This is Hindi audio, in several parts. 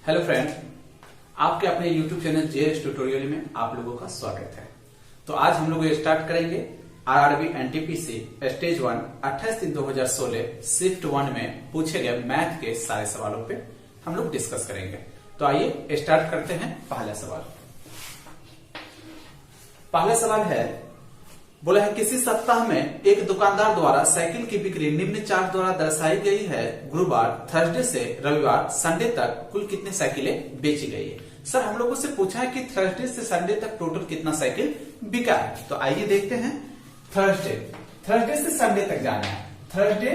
हेलो फ्रेंड, आपके अपने YouTube चैनल जेएस ट्यूटोरियल में आप लोगों का स्वागत है। तो आज हम लोग स्टार्ट करेंगे आरआरबी एनटीपीसी स्टेज 1 28/3/2016 शिफ्ट 1 में पूछे गए मैथ के सारे सवालों पे हम लोग डिस्कस करेंगे। तो आइए स्टार्ट करते हैं। पहला सवाल है, बोला है किसी सप्ताह में एक दुकानदार द्वारा साइकिल की बिक्री निम्न चार्ट द्वारा दर्शाई गई है। गुरुवार, थर्सडे से रविवार, संडे तक कुल कितने साइकिलें बेची गई है। सर हम लोगों से पूछा है कि थर्सडे से संडे तक टोटल कितना साइकिल बिका है। तो आइए देखते हैं। थर्सडे से संडे तक जाना है। थर्सडे,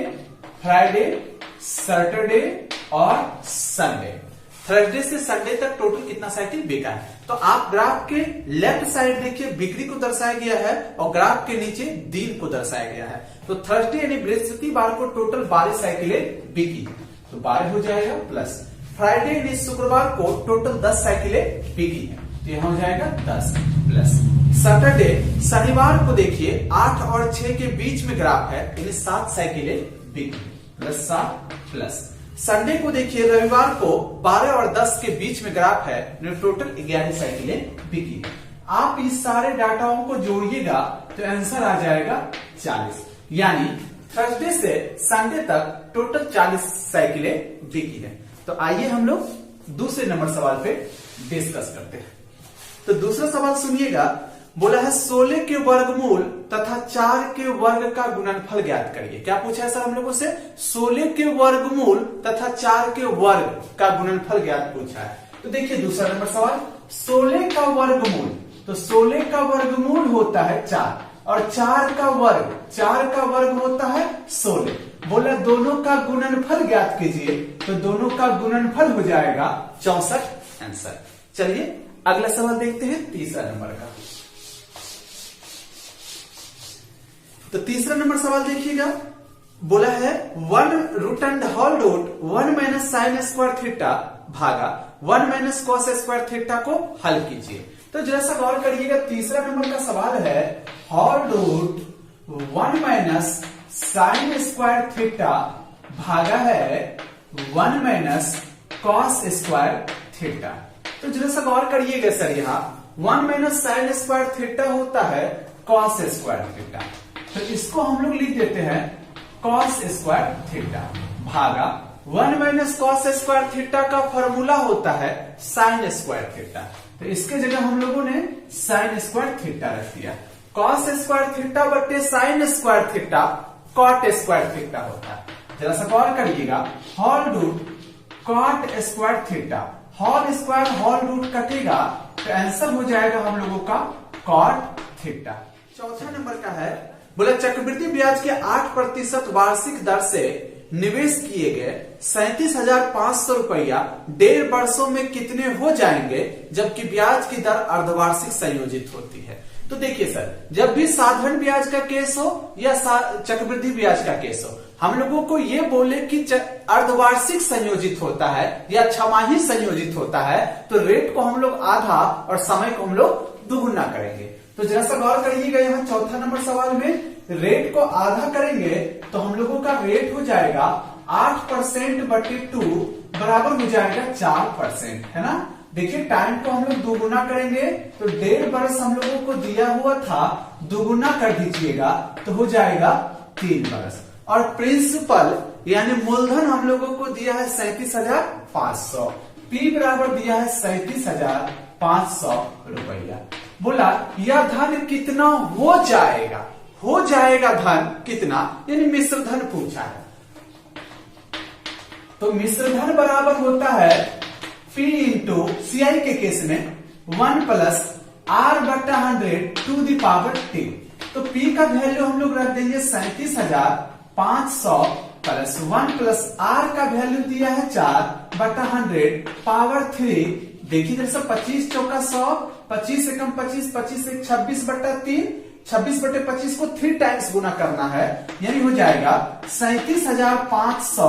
फ्राइडे, सैटरडे और संडे। थर्सडे से संडे तक टोटल कितना साइकिल बिका है। तो आप ग्राफ के लेफ्ट साइड देखिए, बिक्री को दर्शाया गया है और ग्राफ के नीचे दिन को दर्शाया गया है। तो थर्सडे यानी बृहस्पतिवार को टोटल 12 साइकिलें बिकी, तो 12 हो जाएगा प्लस। फ्राइडे यानी शुक्रवार को टोटल 10 साइकिलें बिकी है, तो यहां हो जाएगा 10 प्लस। सैटरडे शनिवार को देखिए 8 और 6 के बीच में ग्राफ है, यानी 7 साइकिलें बिकी प्लस 7 प्लस। संडे को देखिए रविवार को 12 और 10 के बीच में ग्राफ है, टोटल 11 साइकिलें बिकी। आप इस सारे डाटाओं को जोड़िएगा तो आंसर आ जाएगा 40। यानी थर्सडे से संडे तक टोटल 40 साइकिलें बिकी है। तो आइए हम लोग दूसरे नंबर सवाल पे डिस्कस करते हैं। तो दूसरा सवाल सुनिएगा, बोला है 16 के वर्गमूल तथा 4 के वर्ग का गुणनफल ज्ञात करिए। क्या पूछा है सर हम लोगों से? 16 के वर्गमूल तथा 4 के वर्ग का गुणनफल ज्ञात पूछा है। तो देखिए दूसरा नंबर सवाल, 16 का वर्गमूल, तो 16 का वर्गमूल होता है 4 और 4 का वर्ग होता है 16। बोला दोनों का गुणनफल ज्ञात कीजिए, तो दोनों का गुणनफल हो जाएगा 64 आंसर। चलिए अगला सवाल देखते हैं, तीसरा नंबर का। तो तीसरा नंबर सवाल देखिएगा, बोला है 1√1 माइनस साइन स्क्वायर थीटा भागा 1 माइनस कॉस स्क्वायर थीटा को हल कीजिए। तो जरा सा गौर करिएगा, तीसरा नंबर का सवाल है √1 माइनस साइन स्क्वायर थीटा भागा है 1 माइनस कॉस स्क्वायर थीटा। तो जरा सा गौर करिएगा सर, यहाँ 1 माइनस साइन स्क्वायर थीटा होता है कॉस स्क्वायर थीटा, तो इसको हम लोग लिख देते हैं कॉस स्क्वायर थीटा भागा 1 माइनस कॉस स्क्वायर थीटा का फॉर्मूला होता है साइन स्क्वायर थीटा। तो इसके जगह हम लोगों ने साइन स्क्वायर थीटा रख दिया। कॉस स्क्वायर थीटा बटे sine square theta cot square theta होता है। जरा सा गौर करिएगा, whole root cot square theta, whole square whole root कटेगा, तो आंसर हो जाएगा हम लोगों का कॉट थीटा। चौथा नंबर का है, बोला चक्रवृद्धि ब्याज के 8% वार्षिक दर से निवेश किए गए 37,500 रुपया 1.5 वर्षों में कितने हो जाएंगे, जबकि ब्याज की दर अर्धवार्षिक संयोजित होती है। तो देखिए सर, जब भी साधारण ब्याज का केस हो या चक्रवृद्धि ब्याज का केस हो, हम लोगों को ये बोले कि अर्धवार्षिक संयोजित होता है या छमाही संयोजित होता है, तो रेट को हम लोग आधा और समय को हम लोग दुगुना करेंगे। तो जरा सा गौर करिएगा, यहाँ चौथा नंबर सवाल में रेट को आधा करेंगे तो हम लोगों का रेट हो जाएगा 8% बटे 2 बराबर हो जाएगा 4%, है ना। देखिए टाइम को हम लोग दुगुना करेंगे तो 1.5 वर्ष हम लोगों को दिया हुआ था, दुगुना कर दीजिएगा तो हो जाएगा 3 वर्ष। और प्रिंसिपल यानी मूलधन हम लोगों को दिया है 37,500, पी बराबर दिया है 37,500 रुपया। बोला यह धन कितना हो जाएगा, हो जाएगा धन कितना, यानी मिश्र धन पूछा है। तो मिश्र धन बराबर होता है P इंटू CI के केस में 1 प्लस R बटा 100 टू दी पावर 10। तो P का वैल्यू हम लोग रख देंगे 37,500 प्लस 1 प्लस R का वैल्यू दिया है 4 बटा 100 पावर 3। देखिए जैसे 25 चौका 100, 25 से कम 25, 25 से 26 बटा 3, 26 बटे 25 को 3 टाइम्स गुना करना है, यानी हो जाएगा 37,500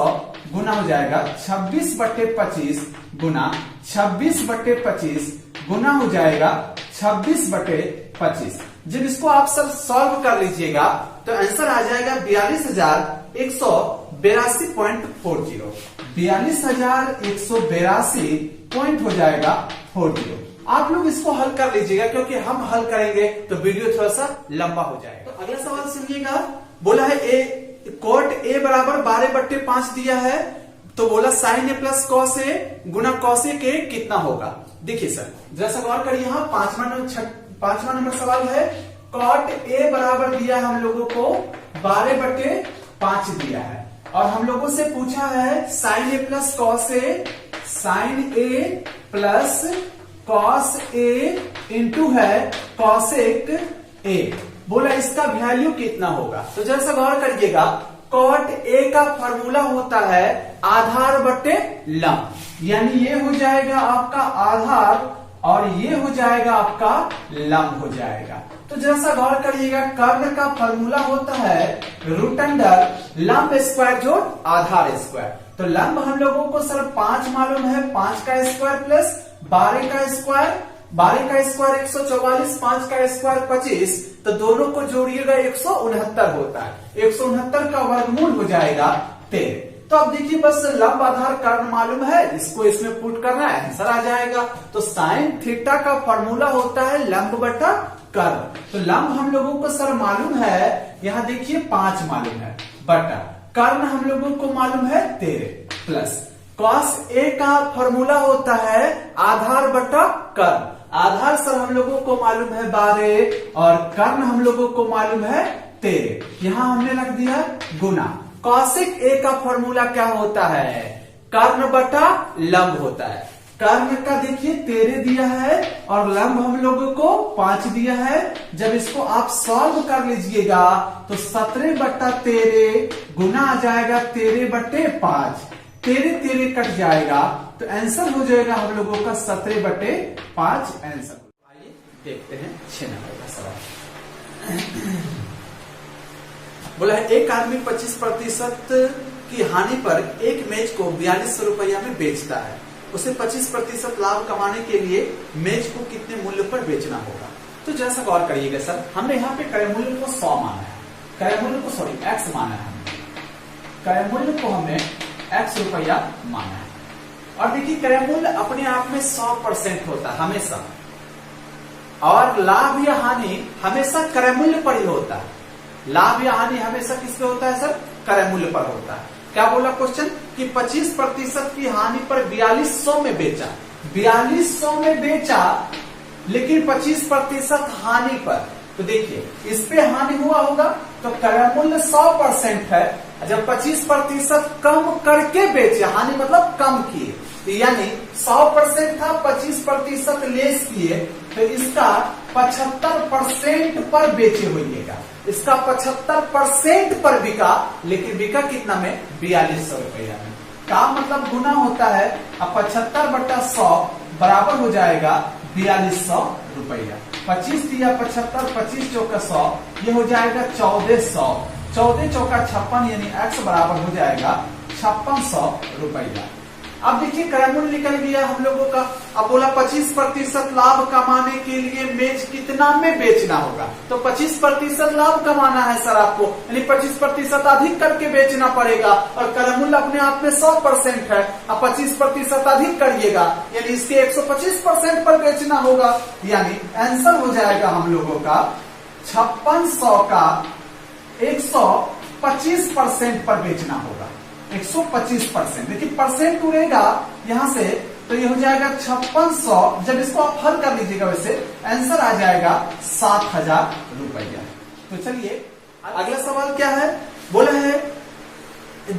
गुना हो जाएगा 26 बटे 25 गुना 26 बटे 25 गुना हो जाएगा 26 बटे 25। जब इसको आप सब सॉल्व कर लीजिएगा तो आंसर आ जाएगा 42,182.40, 42,182 पॉइंट हो जाएगा 40। आप लोग इसको हल कर लीजिएगा, क्योंकि हम हल करेंगे तो वीडियो थोड़ा सा लंबा हो जाएगा। तो अगला सवाल सुनिएगा। बोला है कॉट ए बराबर 12/5 दिया है, तो बोला sine A plus cos A गुना कॉसेक ए कितना होगा। देखिए सर, जरा सवाल करिए। यहाँ 5वां नंबर सवाल है। कॉट ए बराबर दिया हम लोगों को 12/5 दिया है, और हम लोगों से पूछा है sign A plus cos A, sign A plus cos A into है कॉसेक ए। बोला इसका वैल्यू कितना होगा। तो जरा गौर करिएगा, कॉट ए का फॉर्मूला होता है आधार बटे लंब, यानी ये हो जाएगा आपका आधार और ये हो जाएगा आपका लंब हो जाएगा। तो जैसा गौर करिएगा, कर्ण का फॉर्मूला होता है रूट अंडर लंब स्क्वायर जोड़ आधार स्क्वायर। तो लंब हम लोगों को सर 5 मालूम है, 5 का स्क्वायर प्लस 12 का स्क्वायर, 12 का स्क्वायर 144, 5 का स्क्वायर 25, तो दोनों को जोड़िएगा 169 होता है। 169 का वर्गमूल हो जाएगा 13। तो अब देखिए, बस लंब आधार कर्ण मालूम है, इसको इसमें पुट करना है, आंसर आ जाएगा। तो साइन थीटा का फॉर्मूला होता है लंब बटा कर्ण। तो लंब हम लोगों को सर मालूम है, यहाँ देखिए 5 मालूम है, बटा कर्ण हम लोगों को मालूम है 13, प्लस कॉस ए का फॉर्मूला होता है आधार बटा कर्ण। आधार सर हम लोगों को मालूम है 12 और कर्ण हम लोगों को मालूम है 13। यहां हमने रख दिया गुना। कॉसेक ए का फॉर्मूला क्या होता है, कर्ण बटा लंब होता है। कर्ण का देखिए 13 दिया है और लंब हम लोगों को 5 दिया है। जब इसको आप सॉल्व कर लीजिएगा तो 17/13 गुना आ जाएगा 13/5, 13 कट जाएगा, तो आंसर हो जाएगा हम लोगों का 17/5 आंसर। आइए देखते हैं 6 नंबर का सवाल। बोला है एक आदमी 25% की हानि पर एक मेज को 4200 रुपया में बेचता है। उसे 25% लाभ कमाने के लिए मेज को कितने मूल्य पर बेचना होगा। तो जैसा गौर करिएगा सर, हमने यहाँ पे क्रय मूल्य को 100 माना है, क्रय मूल्य को सॉरी x माना है, क्रय मूल्य को हमने x रुपया माना है। और देखिए क्रय मूल्य अपने आप में 100% होता है हमेशा, और लाभ या हानि हमेशा क्रय मूल्य पर ही होता है। लाभ या हानि हमेशा किस पे होता है सर, क्रय मूल्य पर होता है। क्या बोला क्वेश्चन कि 25% की हानि पर 4200 में बेचा, 4200 में बेचा, लेकिन 25% हानि पर। तो देखिए इस पे हानि हुआ होगा तो क्रय मूल्य 100% है। जब 25% कम करके बेचे, हानि मतलब कम किए, यानी 100% था 25% लेस किए, तो इसका 75% पर बेचे होइएगा। इसका 75% पर बिका, लेकिन बिका कितना में, 4200 रुपया में। काम मतलब गुना होता है, अब 75/100 बराबर हो जाएगा 4200 रुपया। 25 दिया 75, 25 चौका 100, ये हो जाएगा 1400, 14 चौका 56, यानी x बराबर हो जाएगा 5600 रुपया। अब देखिए क्रय मूल्य निकल गया हम लोगों का। अब बोला 25% लाभ कमाने के लिए मेज कितना में बेचना होगा। तो 25% लाभ कमाना है सर आपको, यानी 25% अधिक करके बेचना पड़ेगा, और क्रय मूल्य अपने आप में 100% है। अब 25% अधिक करिएगा, यानी इसके 125% पर बेचना होगा, यानी आंसर हो जाएगा हम लोगों का 5600 का 125% पर बेचना होगा। 125%, देखिए परसेंट उड़ेगा यहां से, तो ये हो जाएगा 5600। जब इसको आप हल कर लीजिएगा वैसे आंसर आ जाएगा 7000 रुपया। तो चलिए अगला सवाल क्या है। बोला है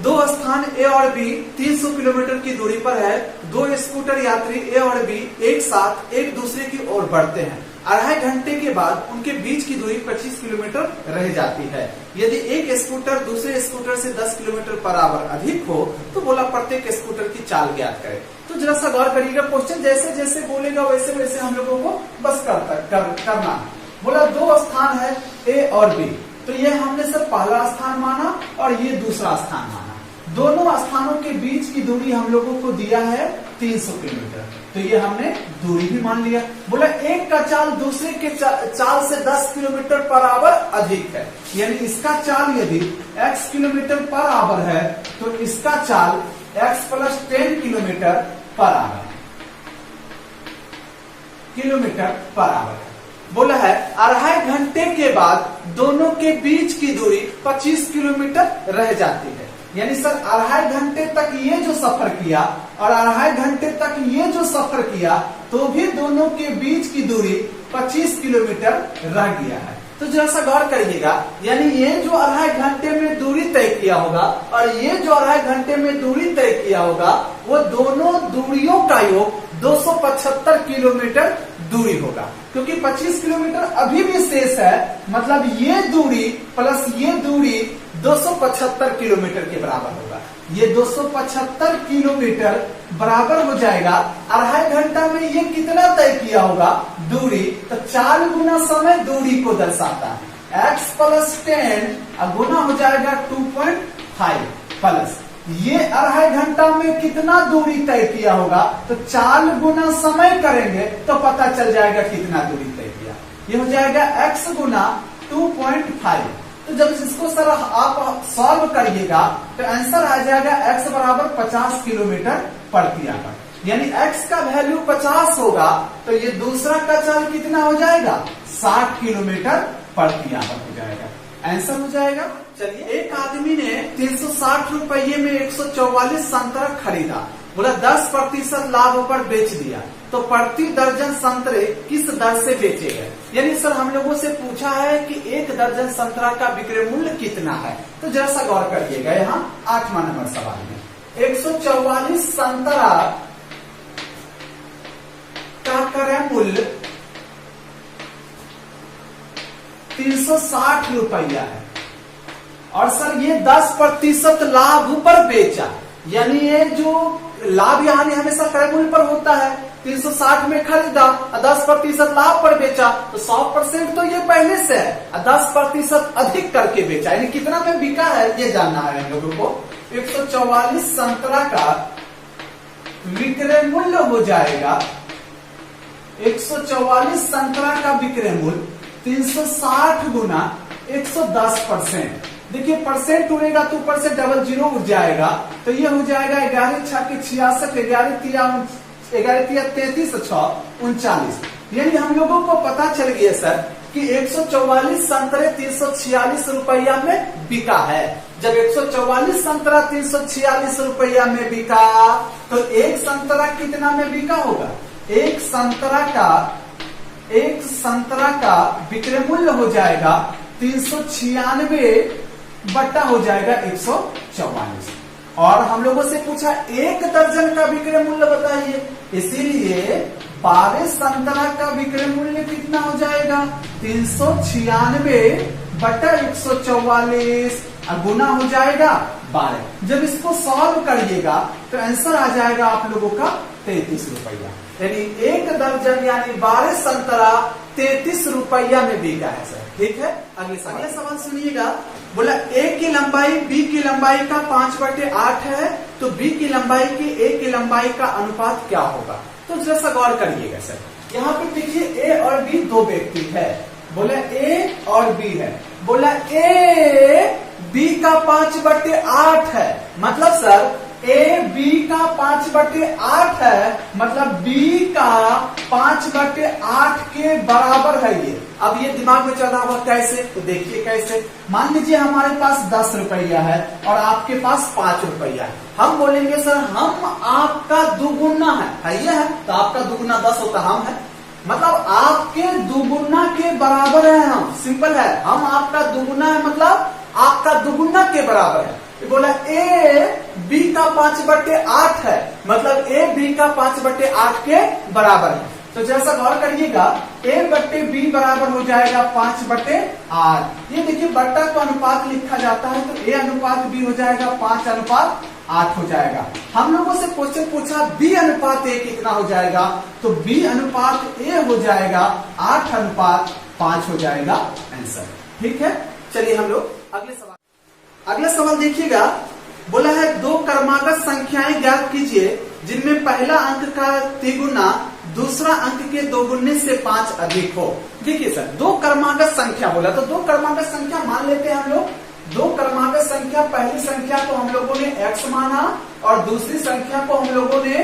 दो स्थान ए और बी 300 किलोमीटर की दूरी पर है। दो स्कूटर यात्री ए और बी एक साथ एक दूसरे की ओर बढ़ते हैं। 2.5 घंटे के बाद उनके बीच की दूरी 25 किलोमीटर रह जाती है। यदि एक स्कूटर दूसरे स्कूटर से 10 किलोमीटर पर आवर अधिक हो तो बोला प्रत्येक स्कूटर की चाल ज्ञात करें। तो जरा सा गौर करिएगा, क्वेश्चन जैसे जैसे बोलेगा वैसे वैसे हम लोगों को बस करना। बोला दो स्थान है ए और बी, तो ये हमने सर पहला स्थान माना और ये दूसरा स्थान माना। दोनों स्थानों के बीच की दूरी हम लोगों को दिया है 300 किलोमीटर, तो ये हमने दूरी भी मान लिया। बोला एक का चाल दूसरे के चाल से 10 किलोमीटर पर आवर अधिक है, यानी इसका चाल यदि x किलोमीटर पर आवर है तो इसका चाल x + 10 किलोमीटर पर आवर है। किलोमीटर पर आवर है। बोला है अढ़ाई घंटे के बाद दोनों के बीच की दूरी 25 किलोमीटर रह जाती है। यानी सर अढ़ाई घंटे तक ये जो सफर किया और अढ़ाई घंटे तक ये जो सफर किया तो भी दोनों के बीच की दूरी 25 किलोमीटर रह गया है। तो जैसा गौर करिएगा, यानी ये जो अढ़ाई घंटे में दूरी तय किया होगा और ये जो अढ़ाई घंटे में दूरी तय किया होगा वो दोनों दूरियों का योग 275 किलोमीटर दूरी होगा, क्योंकि 25 किलोमीटर अभी भी शेष है। मतलब ये दूरी प्लस ये दूरी 275 किलोमीटर के बराबर होगा। ये 275 किलोमीटर बराबर हो जाएगा अढ़ाई घंटा में ये कितना तय किया होगा दूरी, तो 4 गुना समय दूरी को दर्शाता है। x प्लस 10 गुना हो जाएगा 2.5 प्लस ये अढ़ाई घंटा में कितना दूरी तय किया होगा, तो 4 गुना समय करेंगे तो पता चल जाएगा कितना दूरी तय किया। ये हो जाएगा x गुना 2.5। तो जब इसको सर आप सॉल्व करिएगा तो आंसर आ जाएगा x बराबर 50 किलोमीटर प्रति आवर। यानी x का वैल्यू 50 होगा तो ये दूसरा का चाल कितना हो जाएगा 60 किलोमीटर प्रति आवर हो जाएगा। आंसर हो जाएगा। चलिए, एक आदमी ने 360 रुपये में 144 संतरा खरीदा। बोला 10% लाभ पर बेच दिया, तो प्रति दर्जन संतरे किस दर से बेचे गए। यानी सर हम लोगों से पूछा है कि एक दर्जन संतरा का विक्रय मूल्य कितना है। तो जैसा गौर करिएगा, यहाँ 8वां नंबर सवाल में 144 संतरा का क्रय मूल्य 360 रुपया है और सर ये 10% लाभ पर बेचा। यानी ये जो लाभ यहाँ हमेशा क्रय मूल्य पर होता है, 360 में खरीदा और 10% लाभ पर बेचा, तो 100% तो ये पहले से है और 10% अधिक करके बेचा। यानी कितना में बिका है ये जानना है हम लोगों को। 144 संतरा का विक्रय मूल्य हो जाएगा, 144 संतरा का विक्रय मूल्य 360 गुना 110%। देखिए परसेंट उड़ेगा तो ऊपर से डबल जीरो उड़ जाएगा, तो ये हो जाएगा 11 छक्के 66, 11 तिया 33, 6 39। यानी हम लोगों को पता चल गया सर कि 144 संतरे 346 रुपया में बिका है। जब 144 संतरा 346 रुपया में बिका तो एक संतरा कितना में बिका होगा। एक संतरा का विक्रय मूल्य हो जाएगा 396 बट्टा हो जाएगा 144। और हम लोगों से पूछा एक दर्जन का विक्रय मूल्य बताइए, इसीलिए 12 संतरा का विक्रय मूल्य कितना हो जाएगा 396 बट्टा 144 गुना हो जाएगा 12। जब इसको सॉल्व करिएगा तो आंसर आ जाएगा आप लोगों का 33 रुपया। यानी एक दर्जन यानी 12 संतरा 33 रुपया में बिका है सर। ठीक है, अगले सवाल सुनिएगा। बोला ए की लंबाई बी की लंबाई का 5/8 है, तो बी की लंबाई की ए की लंबाई का अनुपात क्या होगा। तो जैसा गौर करिएगा सर, यहाँ पे देखिए ए और बी दो व्यक्ति है। बोला ए और बी है, बोला ए बी का 5/8 है, मतलब सर ए बी का 5/8 है, मतलब बी का 5/8 के बराबर है ये। अब ये दिमाग में चल रहा होगा कैसे, तो देखिए कैसे। मान लीजिए हमारे पास 10 रुपया है और आपके पास 5 रुपया है। हम बोलेंगे सर हम आपका दुगुना है ये है, तो आपका दुगुना 10 होता हम है, मतलब आपके दुगुना के बराबर है हम। सिंपल है, हम आपका दुगुना है मतलब आपका दुगुना के बराबर है। बोला ए बी का 5/8 है, मतलब ए बी का 5/8 के बराबर है। तो जैसा गौर करिएगा ए बट्टे बी बराबर हो जाएगा 5/8। ये देखिए बट्टा को अनुपात लिखा जाता है, तो ए अनुपात बी हो जाएगा 5/8 हो जाएगा। हम लोगों से क्वेश्चन पूछा बी अनुपात ए कितना हो जाएगा, तो बी अनुपात ए हो जाएगा 8/5 हो जाएगा आंसर। ठीक है, चलिए हम लोग अगला सवाल देखिएगा। बोला है दो क्रमागत संख्याएं ज्ञात कीजिए जिनमें पहला अंक का तिगुना दूसरा अंक के दोगुने से 5 अधिक हो। देखिए सर दो क्रमागत संख्या बोला, तो दो क्रमागत संख्या मान लेते हैं हम लोग दो क्रमागत संख्या, पहली संख्या को हम लोगों ने x माना और दूसरी संख्या को हम लोगों ने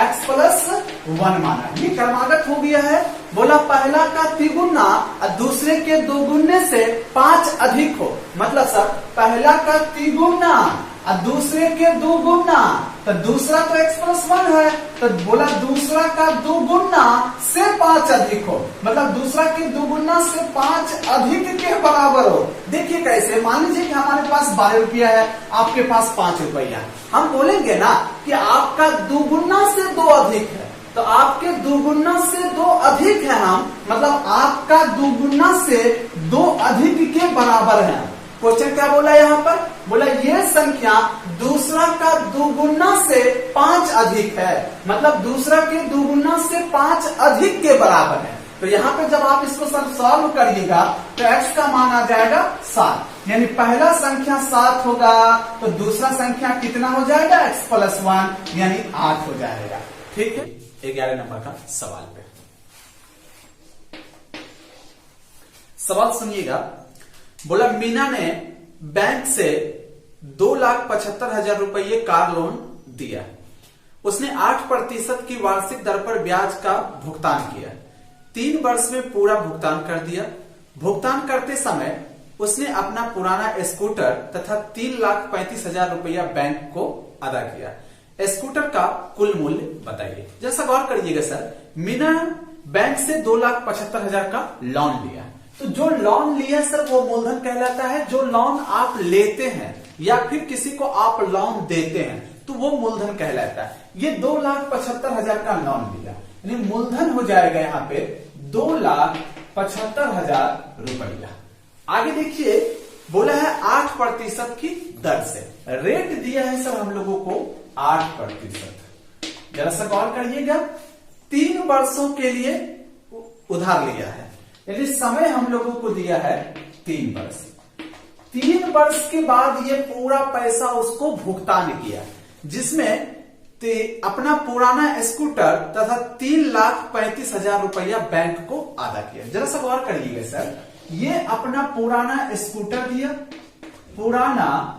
x प्लस 1 माना। ये क्रमागत हो गया है। बोला पहला का तिगुना और दूसरे के दोगुने से 5 अधिक हो, मतलब सर पहला का तिगुना और दूसरे के दोगुना, तो दूसरा तो x प्लस 1 है, तो बोला दूसरा का दोगुना से 5 अधिक हो, मतलब दूसरा के दोगुना से 5 अधिक के बराबर हो। देखिए कैसे, मान लीजिए कि हमारे पास 12 रुपया है, आपके पास 5 रुपया, हम बोलेंगे ना कि आपका दोगुना से 2 अधिक है, तो आपके दोगुना से 2 अधिक है हम, मतलब आपका दोगुना से 2 अधिक के बराबर है। क्वेश्चन क्या बोला यहाँ पर, बोला ये संख्या दूसरा का दोगुना से 5 अधिक है, मतलब दूसरा के दोगुना से 5 अधिक के बराबर है। तो यहाँ पे जब आप इसको सॉल्व करिएगा तो x का मान आ जाएगा 7, यानी पहला संख्या 7 होगा तो दूसरा संख्या कितना हो जाएगा, x प्लस 1 यानी 8 हो जाएगा। ठीक है, 11 नंबर का सवाल पे सवाल सुनिएगा। बोला मीना ने बैंक से 2,75,000 रुपये कार लोन दिया। उसने 8% की वार्षिक दर पर ब्याज का भुगतान किया। 3 वर्ष में पूरा भुगतान कर दिया। भुगतान करते समय उसने अपना पुराना स्कूटर तथा 3,35,000 रुपया बैंक को अदा किया। स्कूटर का कुल मूल्य बताइए। जैसा गौर करिएगा सर, मीना बैंक से 2,75,000 का लोन लिया, तो जो लोन लिया सर वो मूलधन कहलाता है। जो लोन आप लेते हैं या फिर किसी को आप लोन देते हैं तो वो मूलधन कहलाता है। ये 2,75,000 का लोन लिया, यानी मूलधन हो जाएगा यहाँ पे 2,75,000 रुपया। आगे देखिए, बोला है 8% की दर से, रेट दिया है सर हम लोगों को 8%। जरा सा गौर करिएगा, 3 वर्षों के लिए उधार लिया है, यानी समय हम लोगों को दिया है 3 वर्ष। 3 वर्ष के बाद ये पूरा पैसा उसको भुगतान किया, जिसमें अपना पुराना स्कूटर तथा 3,35,000 रुपया बैंक को अदा किया। जरा सा गौर करिएगा सर, ये अपना पुराना स्कूटर दिया, पुराना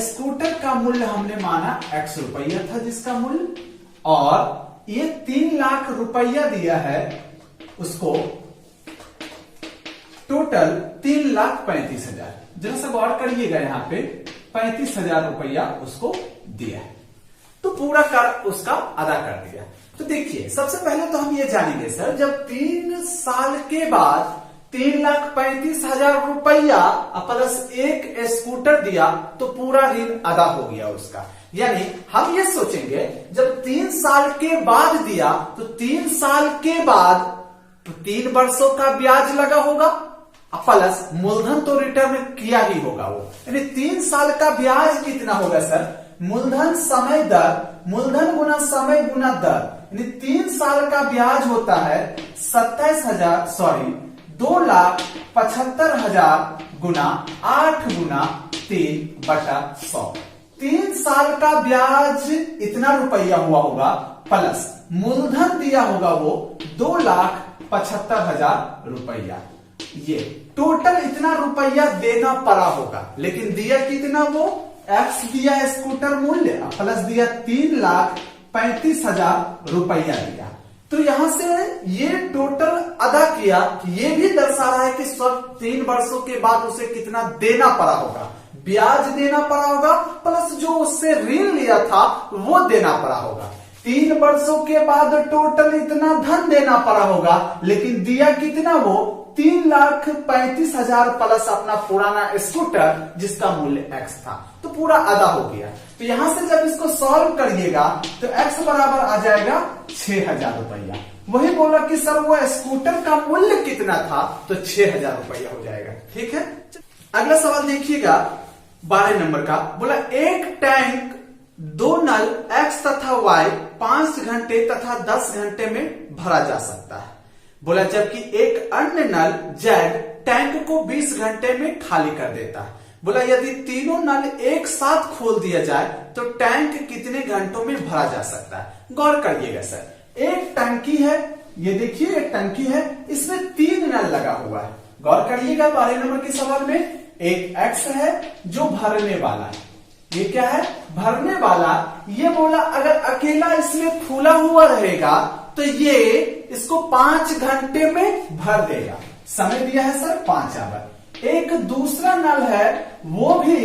स्कूटर का मूल्य हमने माना x रुपया था जिसका मूल्य, और ये 3 लाख रुपया दिया है उसको, टोटल 3,35,000। जरा सा गौर करिएगा, यहाँ पे 35,000 रुपया उसको दिया है, तो पूरा कर उसका अदा कर दिया। तो देखिए, सबसे पहले तो हम ये जानेंगे सर, जब 3 साल के बाद 3,35,000 रुपया प्लस 1 स्कूटर दिया तो पूरा ऋण अदा हो गया उसका। यानी हम ये सोचेंगे, जब 3 साल के बाद दिया तो 3 साल के बाद 3 वर्षों का ब्याज लगा होगा, प्लस मूलधन तो रिटर्न किया ही होगा वो, यानी 3 साल का ब्याज कितना होगा सर, मूलधन समय दर, मूलधन गुना समय गुना दर, यानी 3 साल का ब्याज होता है 2,75,000 गुना 8 गुना 3/100। 3 साल का ब्याज इतना रुपया हुआ होगा, प्लस मूलधन दिया होगा वो 2,75,000 रुपया। ये टोटल इतना रुपया देना पड़ा होगा, लेकिन दिया कितना, वो x दिया स्कूटर मूल्य, प्लस दिया 3,35,000 रुपया दिया। तो यहां से ये टोटल अदा किया, ये भी दर्शा रहा है कि सब 3 वर्षों के बाद उसे कितना देना पड़ा होगा, ब्याज देना पड़ा होगा, प्लस जो उससे ऋण लिया था वो देना पड़ा होगा। 3 वर्षों के बाद टोटल इतना धन देना पड़ा होगा, लेकिन दिया कितना, वो 3,35,000 प्लस अपना पुराना स्कूटर जिसका मूल्य x था, तो पूरा अदा हो गया। तो यहां से जब इसको सॉल्व करिएगा तो x बराबर आ जाएगा 6,000 रुपया। वही बोला कि सर वो स्कूटर का मूल्य कितना था, तो 6,000 रुपया हो जाएगा। ठीक है, अगला सवाल देखिएगा 12 नंबर का। बोला एक टैंक 2 नल x तथा y 5 घंटे तथा 10 घंटे में भरा जा सकता है। बोला जबकि एक अन्य नल z टैंक को 20 घंटे में खाली कर देता है। बोला यदि तीनों नल एक साथ खोल दिया जाए तो टैंक कितने घंटों में भरा जा सकता है। गौर करिएगा सर, एक टंकी है, ये देखिए एक टंकी है, इसमें 3 नल लगा हुआ है। गौर करिएगा पहले नंबर के सवाल में एक x है जो भरने वाला है, ये क्या है भरने वाला। ये बोला अगर अकेला इसमें खुला हुआ रहेगा तो ये इसको 5 घंटे में भर देगा। समय दिया है सर 5 आवर। एक दूसरा नल है वो भी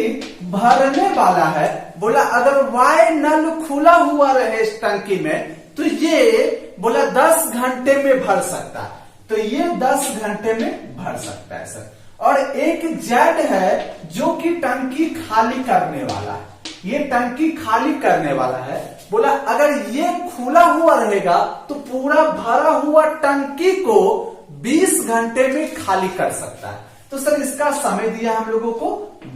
भरने वाला है, बोला अगर y नल खुला हुआ रहे इस टंकी में तो ये बोला 10 घंटे में भर सकता है, तो ये 10 घंटे में भर सकता है सर। और एक जेड है जो कि टंकी खाली करने वाला है, ये टंकी खाली करने वाला है, बोला अगर ये खुला हुआ रहेगा तो पूरा भरा हुआ टंकी को 20 घंटे में खाली कर सकता है। तो सर इसका समय दिया हम लोगों को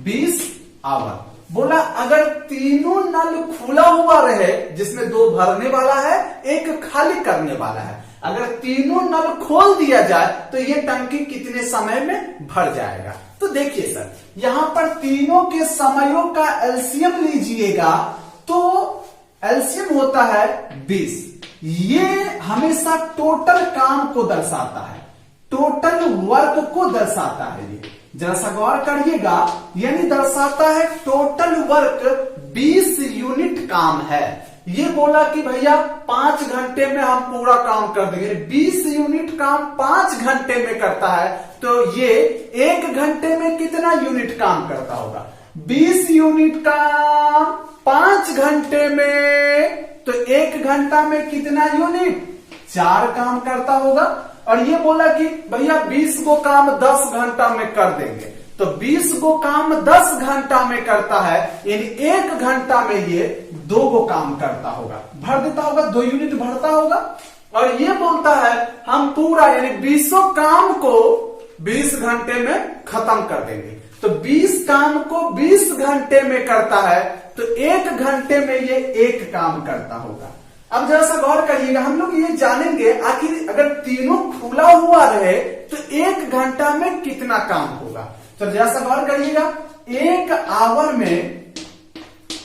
20 आवर। बोला अगर तीनों नल खुला हुआ रहे, जिसमें 2 भरने वाला है एक खाली करने वाला है, अगर तीनों नल खोल दिया जाए तो ये टंकी कितने समय में भर जाएगा। तो देखिए सर यहां पर तीनों के समयों का एलसीएम लीजिएगा तो एलसीएम होता है 20। ये हमेशा टोटल काम को दर्शाता है, टोटल वर्क को दर्शाता है। ये जरा सा गौर करिएगा, यानी दर्शाता है टोटल वर्क 20 यूनिट काम है। ये बोला कि भैया 5 घंटे में हम पूरा काम कर देंगे, 20 यूनिट काम 5 घंटे में करता है, तो ये 1 घंटे में कितना यूनिट काम करता होगा? 20 यूनिट काम 5 घंटे में, तो 1 घंटा में कितना यूनिट? 4 काम करता होगा। और ये बोला कि भैया 20 को काम 10 घंटा में कर देंगे, तो 20 को काम 10 घंटा में करता है, यानी 1 घंटा में ये 2 को काम करता होगा, भर देता होगा, 2 यूनिट भरता होगा। और ये बोलता है हम पूरा यानी 20 काम को 20 घंटे में खत्म कर देंगे, तो 20 काम को 20 घंटे में करता है, तो 1 घंटे में ये 1 काम करता होगा। अब जरा सा गौर करिएगा, हम लोग ये जानेंगे आखिर अगर तीनों खुला हुआ रहे तो 1 घंटा में कितना काम होगा। तो जरा सा गौर करिएगा, 1 आवर में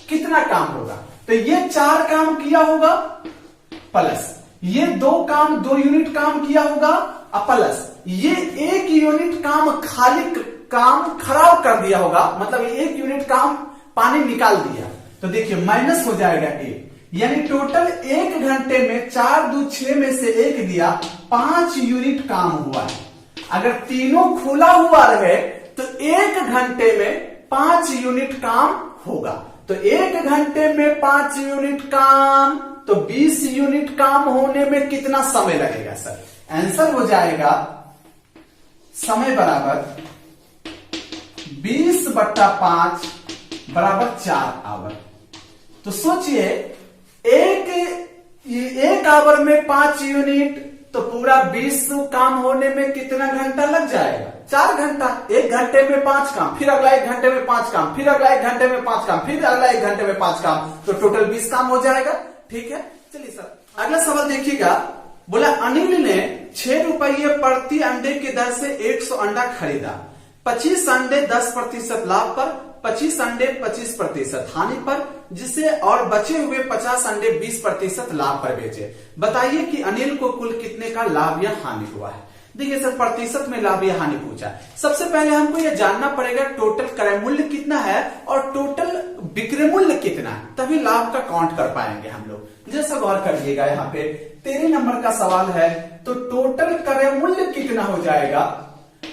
कितना काम होगा? तो ये 4 काम किया होगा प्लस ये 2 काम 2 यूनिट काम किया होगा प्लस ये 1 यूनिट काम खाली काम खराब कर दिया होगा, मतलब 1 यूनिट काम पानी निकाल दिया, तो देखिए माइनस हो जाएगा 1, यानी टोटल 1 घंटे में 4 2 6 में से 1 दिया, 5 यूनिट काम हुआ है। अगर तीनों खुला हुआ रहे तो 1 घंटे में 5 यूनिट काम होगा, तो 1 घंटे में 5 यूनिट काम, तो 20 यूनिट काम होने में कितना समय लगेगा सर? आंसर हो जाएगा समय बराबर 20/5 बराबर 4 आवर। तो सोचिए एक आवर में 5 यूनिट, तो पूरा 20 काम होने में कितना घंटा लग जाएगा? 4 घंटा। 1 घंटे में 5 काम, फिर अगला 1 घंटे में 5 काम, फिर अगला 1 घंटे में 5 काम, फिर अगला 1 घंटे में 5 काम, तो टोटल 20 काम हो जाएगा। ठीक है, चलिए सर अगला सवाल देखिएगा। बोला अनिल ने 6 रुपये प्रति अंडे की दर से 100 अंडा खरीदा, 25 अंडे 10% लाभ पर, 25 अंडे 25% हानि पर, जिसे और बचे हुए 50 अंडे 20% लाभ पर बेचे। बताइए कि अनिल को कुल कितने का लाभ या हानि हुआ है। देखिए सर प्रतिशत में लाभ या हानि पूछा। सबसे पहले हमको यह जानना पड़ेगा टोटल क्रय मूल्य कितना है और टोटल विक्रय मूल्य कितना है, तभी लाभ का काउंट कर पाएंगे हम लोग। जैसा गौर करिएगा यहाँ पे 13 नंबर का सवाल है, तो टोटल क्रय मूल्य कितना हो जाएगा?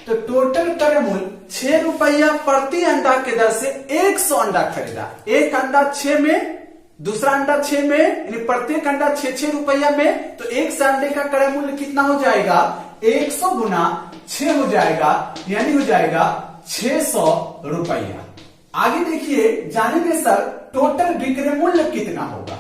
तो टोटल क्रय मूल्य 6 रुपया प्रति अंडा के दर से 100 अंडा खरीदा। एक अंडा 6 में, दूसरा अंडा 6 में, यानी प्रत्येक अंडा 6 रुपया में, तो एक अंडे का क्रय मूल्य कितना हो जाएगा? 100 गुना 6 हो जाएगा, यानी हो जाएगा 600 रुपया। आगे देखिए जानेंगे सर टोटल विक्रय मूल्य कितना होगा।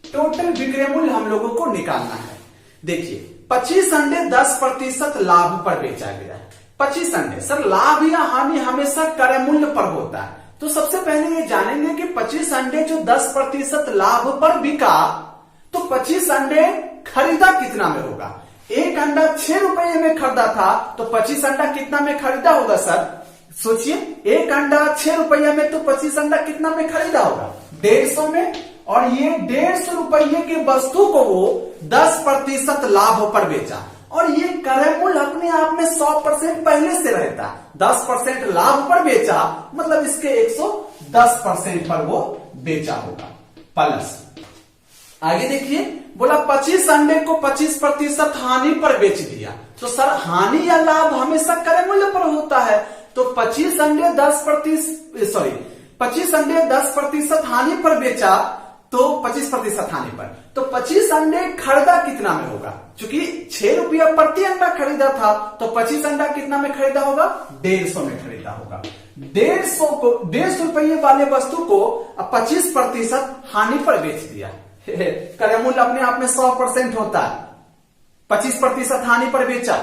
टोटल विक्रय मूल्य हम लोगों को निकालना है। देखिए 25 अंडे 10% लाभ पर बेचा गया है। 25 अंडे सर लाभ या हानि हमेशा क्रय मूल्य पर होता है, तो सबसे पहले ये जानेंगे कि 25 अंडे जो 10% लाभ पर बिका, तो 25 अंडे खरीदा कितना में होगा? एक अंडा 6 रुपये में खरीदा था, तो 25 अंडा कितना में खरीदा होगा सर? सोचिए एक अंडा 6 रुपये में, तो 25 अंडा कितना में खरीदा होगा? 150 में। और ये 150 रुपये की वस्तु को वो 10% लाभ पर बेचा, और ये क्रय मूल्य अपने आप में 100% पहले से रहता है। 10% लाभ पर बेचा मतलब इसके 110% पर वो बेचा होगा प्लस। आगे देखिए बोला 25 अंडे को 25% हानि पर बेच दिया। तो सर हानि या लाभ हमेशा क्रय मूल्य पर होता है, तो 25 अंडे 10% हानि पर बेचा तो 25% हानि पर, तो 25 अंडे खरीदा कितना में होगा? क्योंकि 6 रुपया प्रति अंडा खरीदा था, तो 25 अंडा कितना में खरीदा होगा? 150 में खरीदा होगा। 150 रुपये वाले वस्तु को 25% हानि पर बेच दिया। क्रय मूल्य अपने आप में 100% होता है, 25% हानि पर बेचा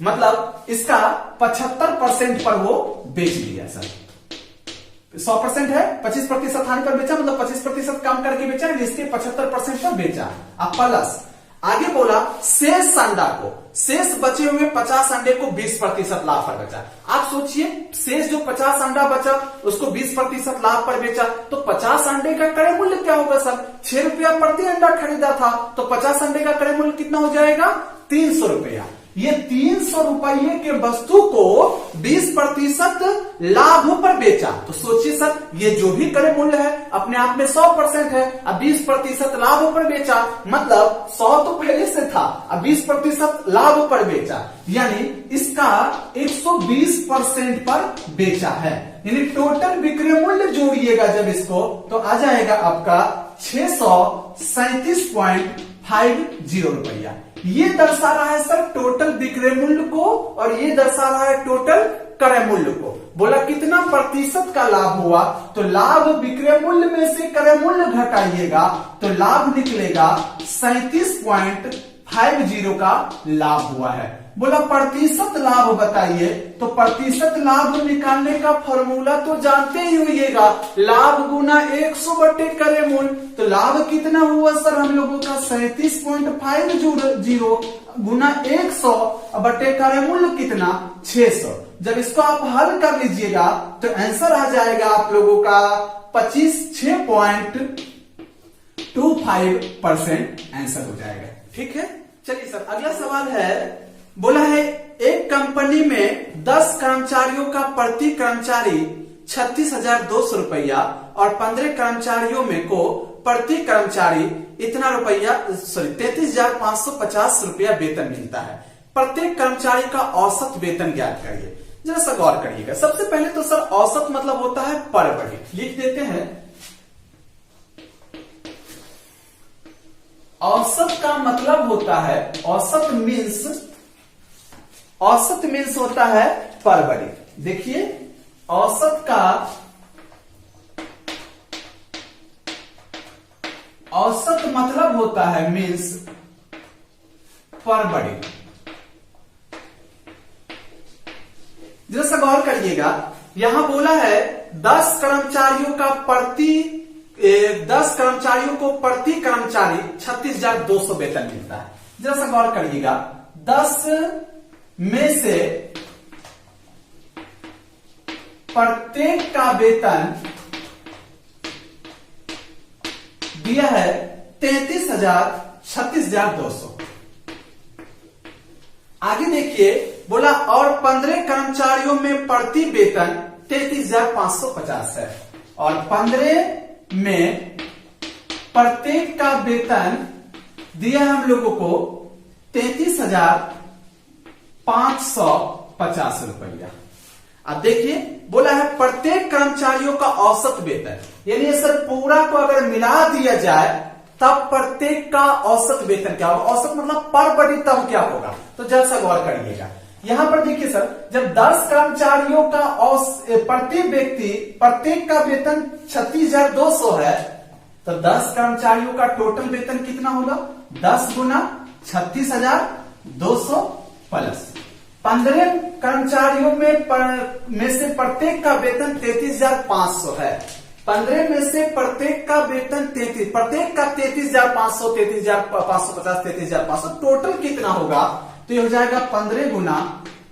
मतलब इसका 75% पर वो बेच दिया। सर 100% है, 25% हानि पर बेचा मतलब 25% कम करके बेचा, इसके 75% पर बेचा। अब प्लस आगे बोला शेष अंडा को, शेष बचे हुए 50 अंडे को 20% लाभ पर बेचा। आप सोचिए शेष जो 50 अंडा बचा उसको 20% लाभ पर बेचा, तो 50 अंडे का क्रय मूल्य क्या होगा सर? 6 रुपया प्रति अंडा खरीदा था, तो 50 अंडे का क्रय मूल्य कितना हो जाएगा? 300 रुपया। ये 300 रुपये के वस्तु को 20% लाभ पर बेचा, तो सोचिए सर ये जो भी क्रय मूल्य है अपने आप में 100% है, अब 20% लाभ पर बेचा मतलब 100 तो पहले से था, अब 20% लाभ पर बेचा यानी इसका 120% पर बेचा है। यानी टोटल विक्रय मूल्य जोड़िएगा जब इसको तो आ जाएगा आपका 637.50 रुपया। ये दर्शा रहा है सर टोटल विक्रय मूल्य को और ये दर्शा रहा है टोटल क्रय मूल्य को। बोला कितना प्रतिशत का लाभ हुआ, तो लाभ विक्रय मूल्य में से क्रय मूल्य घटाइएगा तो लाभ निकलेगा 37.50 का लाभ हुआ है। बोला प्रतिशत लाभ बताइए, तो प्रतिशत लाभ निकालने का फॉर्मूला तो जानते ही होइएगा, लाभ गुना 100 बटे क्रय मूल्य। तो लाभ कितना हुआ सर हम लोगों का? 37.50 गुना 100 बटे क्रय मूल्य कितना? 600। जब इसको आप हल कर लीजिएगा तो आंसर आ जाएगा आप लोगों का 6.25% आंसर हो जाएगा। ठीक है, चलिए सर अगला सवाल है। बोला है एक कंपनी में 10 कर्मचारियों का प्रति कर्मचारी 36,200 रुपया और 15 कर्मचारियों में को प्रति कर्मचारी इतना रुपया 33,550 रुपया वेतन मिलता है। प्रत्येक कर्मचारी का औसत वेतन ज्ञात करिए। जरा सा गौर करिएगा। सबसे पहले तो सर औसत मतलब होता है पर बड़ी, लिख देते हैं। औसत का मतलब होता है औसत मीन्स होता है पर बड़ी। देखिए औसत मतलब होता है मीन्स पर बड़ी। जैसा गौर करिएगा यहां बोला है 10 कर्मचारियों को प्रति कर्मचारी 36,200 वेतन मिलता है। जैसा गौर करिएगा 10 में से प्रत्येक का वेतन दिया है 36,200। आगे देखिए बोला और 15 कर्मचारियों में प्रति वेतन 33,550 है और 15 में प्रत्येक का वेतन दिया हम लोगों को 33,550 रुपया। अब देखिए बोला है प्रत्येक कर्मचारियों का औसत वेतन, यानी सर पूरा को अगर मिला दिया जाए तब प्रत्येक का औसत वेतन क्या होगा? औसत मतलब पर बड़ी तब क्या होगा? तो जैसा गौर करिएगा यहां पर देखिए सर जब 10 कर्मचारियों का प्रत्येक का वेतन 36,200 है तो 10 कर्मचारियों का टोटल वेतन कितना होगा? 10 गुना 36,200 प्लस 15 कर्मचारियों में से प्रत्येक का वेतन 33,500 है। 15 में से प्रत्येक का वेतन 33,500, 33,550, 33,500 टोटल कितना होगा? तो ये हो जाएगा 15 गुना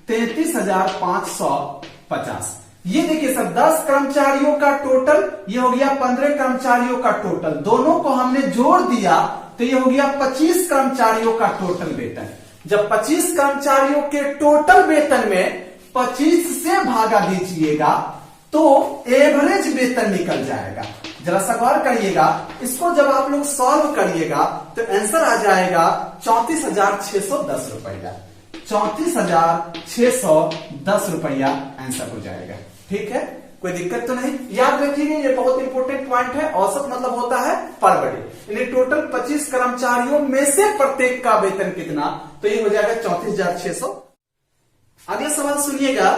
33,550। ये देखिए सर 10 कर्मचारियों का टोटल, ये हो गया 15 कर्मचारियों का टोटल, दोनों को हमने जोड़ दिया तो ये हो गया 25 कर्मचारियों का टोटल वेतन। जब 25 कर्मचारियों के टोटल वेतन में 25 से भागा दीजिएगा तो एवरेज वेतन निकल जाएगा। जरा सा गौर करिएगा, इसको जब आप लोग सॉल्व करिएगा तो आंसर आ जाएगा 34,610 रुपया। 34,610 रुपया आंसर हो जाएगा। ठीक है, कोई दिक्कत तो नहीं। याद रखिएगा, ये बहुत इंपॉर्टेंट पॉइंट है। औसत मतलब होता है पर बड़े, यानी टोटल 25 कर्मचारियों में से प्रत्येक का वेतन कितना, तो ये हो जाएगा 34,600। अगला सवाल सुनिएगा,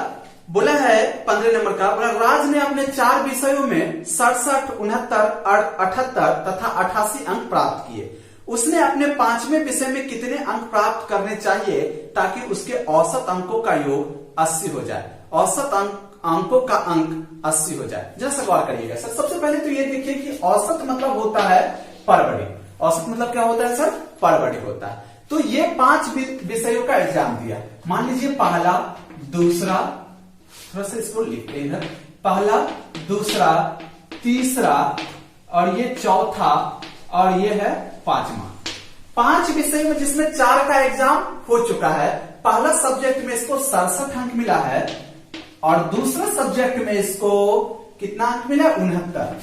बोला है 15 नंबर का, बोला राज ने अपने 4 विषयों में 67, 69, 78 तथा 88 अंक प्राप्त किए। उसने अपने 5वें विषय में कितने अंक प्राप्त करने चाहिए ताकि उसके औसत अंकों का योग 80 हो जाए? औसत अंकों का अंक 80 हो जाए। जरा सा गौर करिएगा सर। सबसे पहले तो ये देखिए कि औसत मतलब होता है पर बड़े। औसत मतलब क्या होता है सर? पर बड़े होता है। तो ये 5 विषयों का एग्जाम दिया। मान लीजिए पहला, दूसरा, थोड़ा सा इसको लिखते हैं इधर, पहला, दूसरा, तीसरा और ये चौथा और ये है 5वां। 5 विषय में जिसमें 4 का एग्जाम हो चुका है। पहला सब्जेक्ट में इसको 67 अंक मिला है और दूसरा सब्जेक्ट में इसको कितना अंक मिला? 69।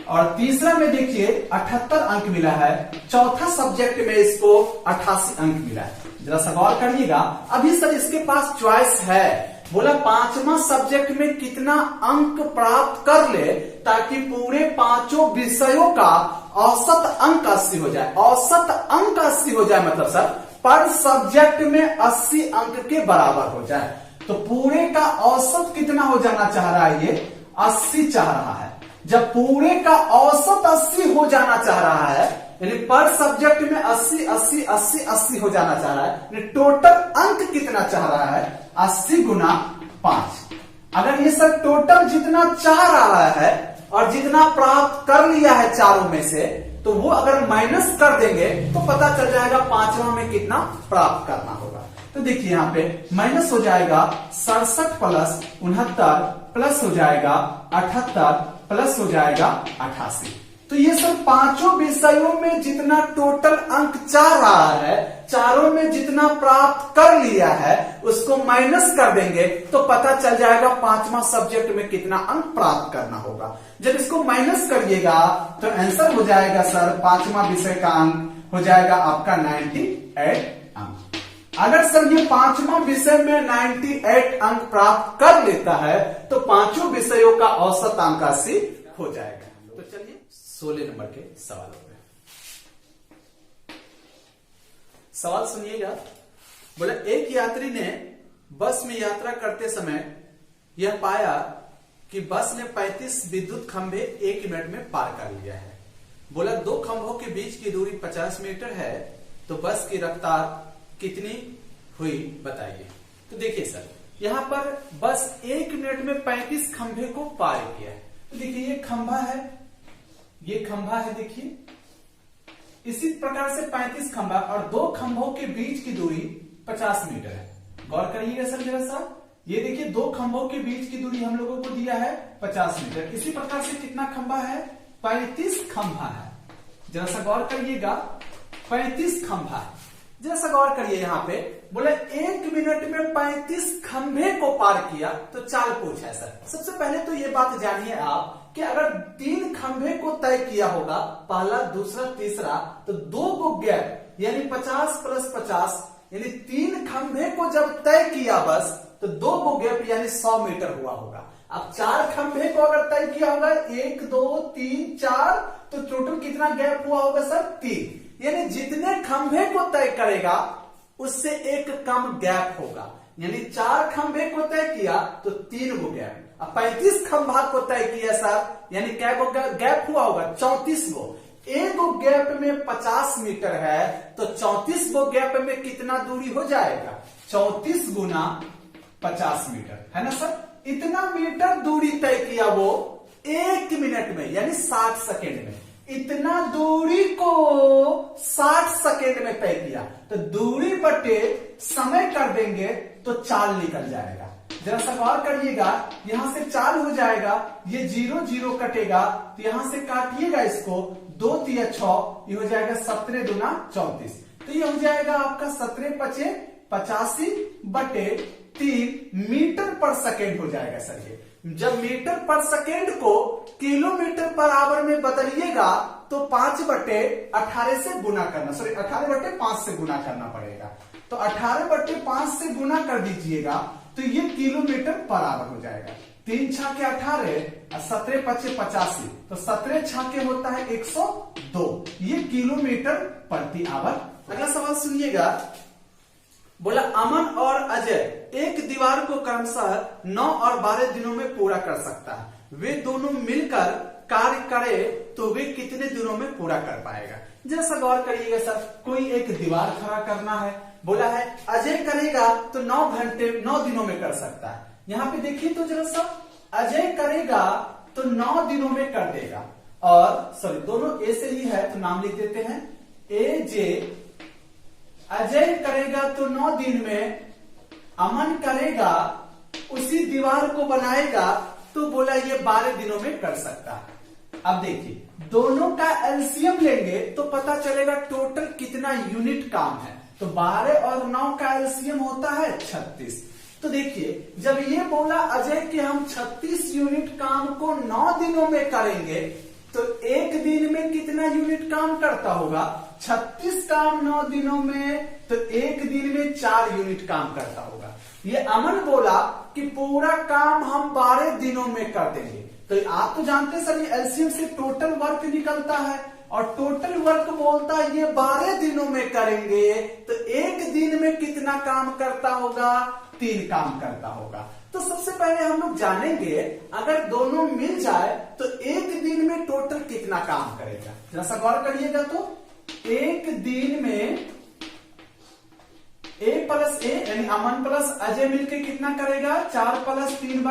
और तीसरा में देखिए 78 अंक मिला है। चौथा सब्जेक्ट में इसको 88 अंक मिला है। जरा सा गौर करिएगा। अभी सर इसके पास चॉइस है, बोला 5वां सब्जेक्ट में कितना अंक प्राप्त कर ले ताकि पूरे 5 विषयों का औसत अंक 80 हो जाए। औसत अंक 80 हो जाए मतलब सर पर सब्जेक्ट में 80 अंक के बराबर हो जाए। तो पूरे का औसत कितना हो जाना चाह रहा है? ये 80 चाह रहा है। जब पूरे का औसत 80 हो जाना चाह रहा है, यानी पर सब्जेक्ट में 80 80 80 80 हो जाना चाह रहा है, यानी टोटल अंक कितना चाह रहा है? 80 गुना 5। अगर ये सर टोटल जितना चाह रहा है और जितना प्राप्त कर लिया है चारों में से, तो वो अगर माइनस कर देंगे तो पता चल जाएगा 5वां में कितना प्राप्त करना होगा। तो देखिए यहां पे माइनस हो जाएगा 67 प्लस 69 प्लस हो जाएगा 78 प्लस हो जाएगा 88। तो ये सब 5 विषयों में जितना टोटल अंक चाह रहा है, चारों में जितना प्राप्त कर लिया है, उसको माइनस कर देंगे तो पता चल जाएगा 5वां सब्जेक्ट में कितना अंक प्राप्त करना होगा। जब इसको माइनस करिएगा तो आंसर हो जाएगा सर 5वां विषय का अंक हो जाएगा आपका 98 अंक। अगर सर ये 5वां विषय में 98 अंक प्राप्त कर लेता है तो 5 विषयों का औसत अंक 80 हो जाएगा। तो चलिए 16 नंबर के सवाल हो गए। सवाल सुनिएगा, बोले एक यात्री ने बस में यात्रा करते समय यह पाया कि बस ने 35 विद्युत खंभे 1 मिनट में पार कर लिया है। बोला 2 खंभों के बीच की दूरी 50 मीटर है, तो बस की रफ्तार कितनी हुई बताइए। तो देखिए सर, यहां पर बस 1 मिनट में 35 खंभे को पार किया है। तो देखिए ये खंभा है, ये खंभा है, देखिए इसी प्रकार से 35 खंभा और 2 खंभों के बीच की दूरी 50 मीटर है। गौर करिएगा सर जरा सा, ये देखिए 2 खंभों के बीच की दूरी हम लोगों को दिया है 50 मीटर। इसी प्रकार से कितना खंभा है? 35 खंभा है। जरा सा गौर करिएगा, 35 खंभा है। जरा सा गौर करिए, यहां पे बोले 1 मिनट में 35 खंभे को पार किया, तो चाल पूछा है सर। सबसे पहले तो ये बात जानिए आप कि अगर 3 खंभे को तय किया होगा, पहला, दूसरा, तीसरा, तो 2 को गैप यानी 50 प्लस 50 यानी 3 खंभे को जब तय किया बस, तो 2 को गैप यानी 100 मीटर हुआ होगा। अब 4 खंभे को अगर तय किया होगा 1 2 3 4, तो टोटल कितना गैप हुआ होगा सर? 3। यानी जितने खंभे को तय करेगा उससे 1 कम गैप होगा। यानी 4 खंभे को तय किया तो 3 गो गैप। अब 35 खंभा को तय किया सर, यानी क्या गैप हुआ होगा? 34 गो। 1 गो गैप में 50 मीटर है, तो 34 गो गैप में कितना दूरी हो जाएगा? 34 गुना 50 मीटर, है ना सर? इतना मीटर दूरी तय किया वो 1 मिनट में यानी 60 सेकेंड में। इतना दूरी को 60 सेकेंड में तय किया, तो दूरी बटे समय कर देंगे तो चाल निकल जाएगा। जरा सा गौर करिएगा, यहां से चाल हो जाएगा, ये 0 0 कटेगा, तो यहां से काटिएगा इसको, 2 3 6, ये हो जाएगा 17 दूना 34। तो ये हो जाएगा आपका 17 5 85/3 मीटर पर सेकेंड हो जाएगा सर। ये जब मीटर पर सेकेंड को किलोमीटर पर आवर में बदलिएगा तो 5/18 से गुना करना, सॉरी 18/5 से गुना करना पड़ेगा। तो 18/5 से गुना कर दीजिएगा तो ये किलोमीटर पर आवर हो जाएगा। 3 छाके 18 और 17 पचे 85, तो 17 छाके होता है 102, ये किलोमीटर प्रति आवर। अगला सवाल सुनिएगा, बोला अमन और अजय एक दीवार को क्रमशः 9 और 12 दिनों में पूरा कर सकता है। वे दोनों मिलकर कार्य करे तो वे कितने दिनों में पूरा कर पाएगा। जैसा गौर करिएगा सर, कोई एक दीवार खड़ा करना है, बोला है अजय करेगा तो 9 दिनों में कर सकता है। यहाँ पे देखिए तो जरा सा, अजय करेगा तो 9 दिनों में कर देगा, और सॉरी दोनों ए से ही है तो नाम लिख देते हैं ए जे। अजय करेगा तो 9 दिन में, अमन करेगा उसी दीवार को बनाएगा तो बोला ये 12 दिनों में कर सकता है। अब देखिए दोनों का एलसीएम लेंगे तो पता चलेगा टोटल कितना यूनिट काम है। तो 12 और 9 का एलसीएम होता है 36। तो देखिए जब ये बोला अजय कि हम 36 यूनिट काम को 9 दिनों में करेंगे तो एक दिन में कितना यूनिट काम करता होगा। 36 काम 9 दिनों में, तो एक दिन में 4 यूनिट काम करता होगा। ये अमन बोला कि पूरा काम हम 12 दिनों में कर देंगे। तो आप तो जानते हैं सर ये एलसीएम से टोटल वर्क निकलता है, और टोटल वर्क बोलता है ये 12 दिनों में करेंगे, तो एक दिन में कितना काम करता होगा, 3 काम करता होगा। तो सबसे पहले हम लोग जानेंगे अगर दोनों मिल जाए तो एक दिन में टोटल कितना काम करेगा। जरा सा गौर करिएगा, तो एक दिन में ए प्लस ए यानी अमन प्लस अजय मिलकर कितना करेगा, 4 + 3 =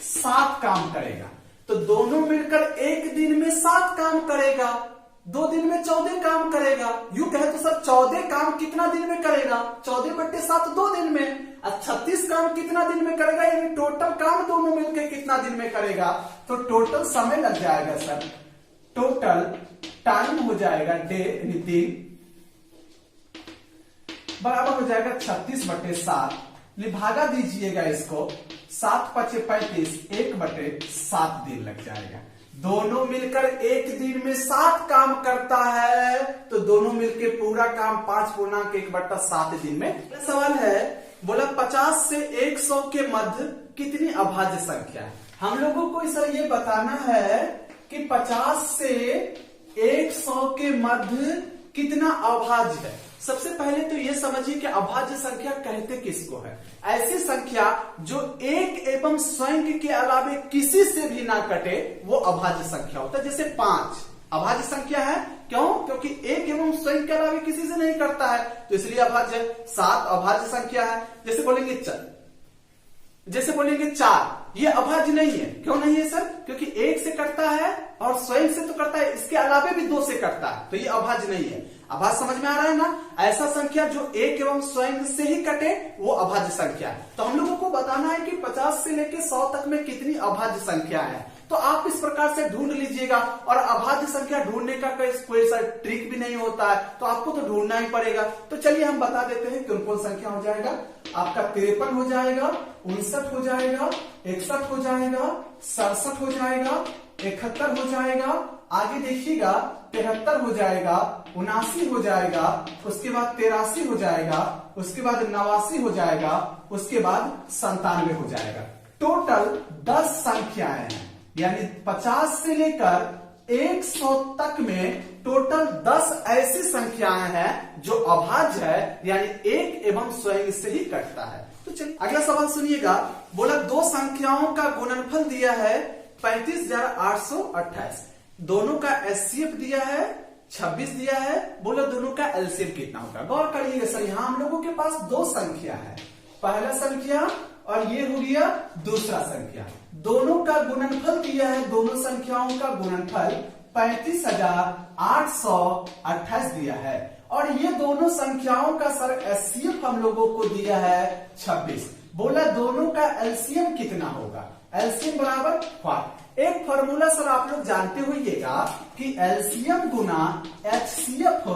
7 काम करेगा। तो दोनों मिलकर एक दिन में 7 काम करेगा, 2 दिन में 14 काम करेगा। यूं कहे तो सर 14 काम कितना दिन में करेगा, 14/7 2 दिन में। 36 काम कितना दिन में करेगा, यानी टोटल काम दोनों मिलकर कितना दिन में करेगा। तो टोटल समय लग जाएगा सर, टोटल टाइम हो जाएगा डे यानी दिन बराबर हो जाएगा 36/7। लिभागा दीजिएगा इसको, 7 × 5 = 35, 1/7 दिन लग जाएगा। दोनों मिलकर एक दिन में 7 काम करता है, तो दोनों मिलकर पूरा काम 5×1/7 दिन में। सवाल है, बोला 50 से 100 के मध्य कितनी अभाज्य संख्या है। हम लोगों को सर ये बताना है कि 50 से 100 के मध्य कितना अभाज्य है। सबसे पहले तो ये समझिए कि अभाज्य संख्या कहते किसको है। ऐसी संख्या जो एक एवं स्वयं के अलावे किसी से भी ना कटे वो अभाज्य संख्या होता है। जैसे 5 अभाज्य संख्या है, क्यों? क्योंकि एक एवं स्वयं के अलावे किसी से नहीं करता है, तो इसलिए अभाज्य। 7 अभाज्य संख्या है। जैसे बोलेंगे 4, ये अभाज्य नहीं है। क्यों नहीं है सर? क्योंकि एक से करता है और स्वयं से तो करता है, इसके अलावे भी 2 से करता है, तो ये अभाज्य नहीं है। अभाज्य समझ में आ रहा है ना? ऐसा संख्या जो एक एवं स्वयं से ही कटे वो अभाज्य संख्या है। तो हम लोगों को बताना है कि 50 से लेकर 100 तक में कितनी अभाज्य संख्या है। तो आप इस प्रकार से ढूंढ लीजिएगा, और अभाज्य संख्या ढूंढने का कोई सा ट्रिक भी नहीं होता है, तो आपको तो ढूंढना ही पड़ेगा। तो चलिए हम बता देते हैं कौन कौन संख्या हो जाएगा। आपका 53 हो जाएगा, 59 हो जाएगा, 61 हो जाएगा, 67 हो जाएगा, 71 हो जाएगा, आगे देखिएगा 73 हो जाएगा, 79 हो जाएगा, उसके बाद 83 हो जाएगा, उसके बाद 89 हो जाएगा, उसके बाद 97 हो जाएगा। टोटल 10 संख्याएं हैं, यानी 50 से लेकर 100 तक में टोटल 10 ऐसी संख्याएं हैं जो अभाज्य है, यानी एक एवं स्वयं से ही कटता है। तो चलिए अगला सवाल सुनिएगा। बोला 2 संख्याओं का गुणनफल दिया है 35,828, दोनों का एचसीएफ दिया है 26 दिया है। बोला दोनों का एलसीएम कितना होगा। गौर करिएगा सर, यहां हम लोगों के पास 2 संख्या है, पहला संख्या और ये हो गया दूसरा संख्या। दोनों का गुणनफल दिया है, दोनों संख्याओं का गुणनफल 35,828 दिया है, और ये दोनों संख्याओं का सर एचसीएफ हम लोगों को दिया है 26। बोला दोनों का एलसीएम कितना होगा। एलसीएम बराबर 5। एक फॉर्मूला सर आप लोग जानते होइएगा कि एलसीएम गुना एचसीएफ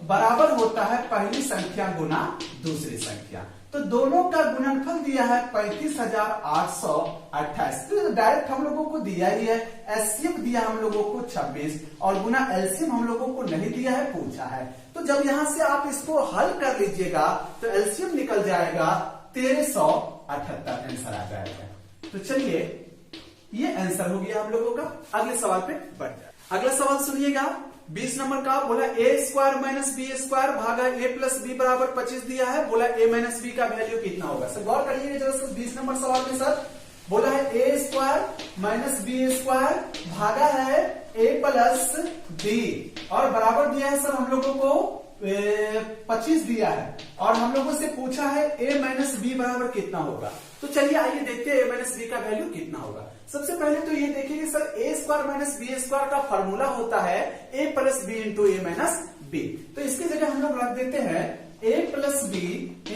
बराबर होता है पहली संख्या गुना दूसरी संख्या। तो दोनों का गुणनफल दिया है 35,828, तो डायरेक्ट हम लोगों को दिया ही है। एचसीएफ दिया हम लोगों को 26 और गुना एलसीएम हम लोगों को नहीं दिया है, पूछा है। तो जब यहां से आप इसको हल कर लीजिएगा तो एलसीएम निकल जाएगा 1378 आंसर आ जाएगा। तो चलिए ये आंसर हो गया हम लोगों का। अगले सवाल पे बढ़ जाए। अगला सवाल सुनिएगा 20 नंबर का। बोला ए स्क्वायर माइनस बी स्क्वायर भागा ए प्लस बी बराबर 25 दिया है। बोला ए माइनस बी का वैल्यू कितना होगा। सर गौर करिएगा जरा 20 नंबर सवाल में सर बोला है ए स्क्वायर माइनस बी स्क्वायर भागा है ए प्लस बी और बराबर दिया है सर हम लोगों को 25 दिया है और हम लोगों से पूछा है a माइनस बी बराबर कितना होगा। तो चलिए आइए देखते हैं a माइनस बी का वैल्यू कितना होगा। सबसे पहले तो ये देखिए कि sir a square minus B square का फॉर्मूला होता है a plus B into A minus B. तो इसकी जगह हम लोग रख देते हैं a प्लस बी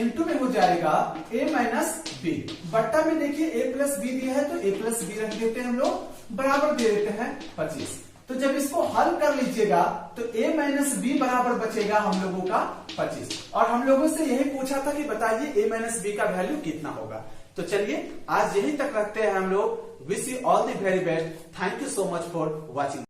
इंटू में हो जाएगा a माइनस बी बट्टा में देखिए a प्लस बी दिया है तो a प्लस बी रख देते हैं हम लोग, बराबर दे देते हैं 25। तो जब इसको हल कर लीजिएगा तो a माइनस बी बराबर बचेगा हम लोगों का 25 और हम लोगों से यही पूछा था कि बताइए a माइनस बी का वैल्यू कितना होगा। तो चलिए आज यहीं तक रखते हैं हम लोग। Wish you all the very best. Thank you so much for watching.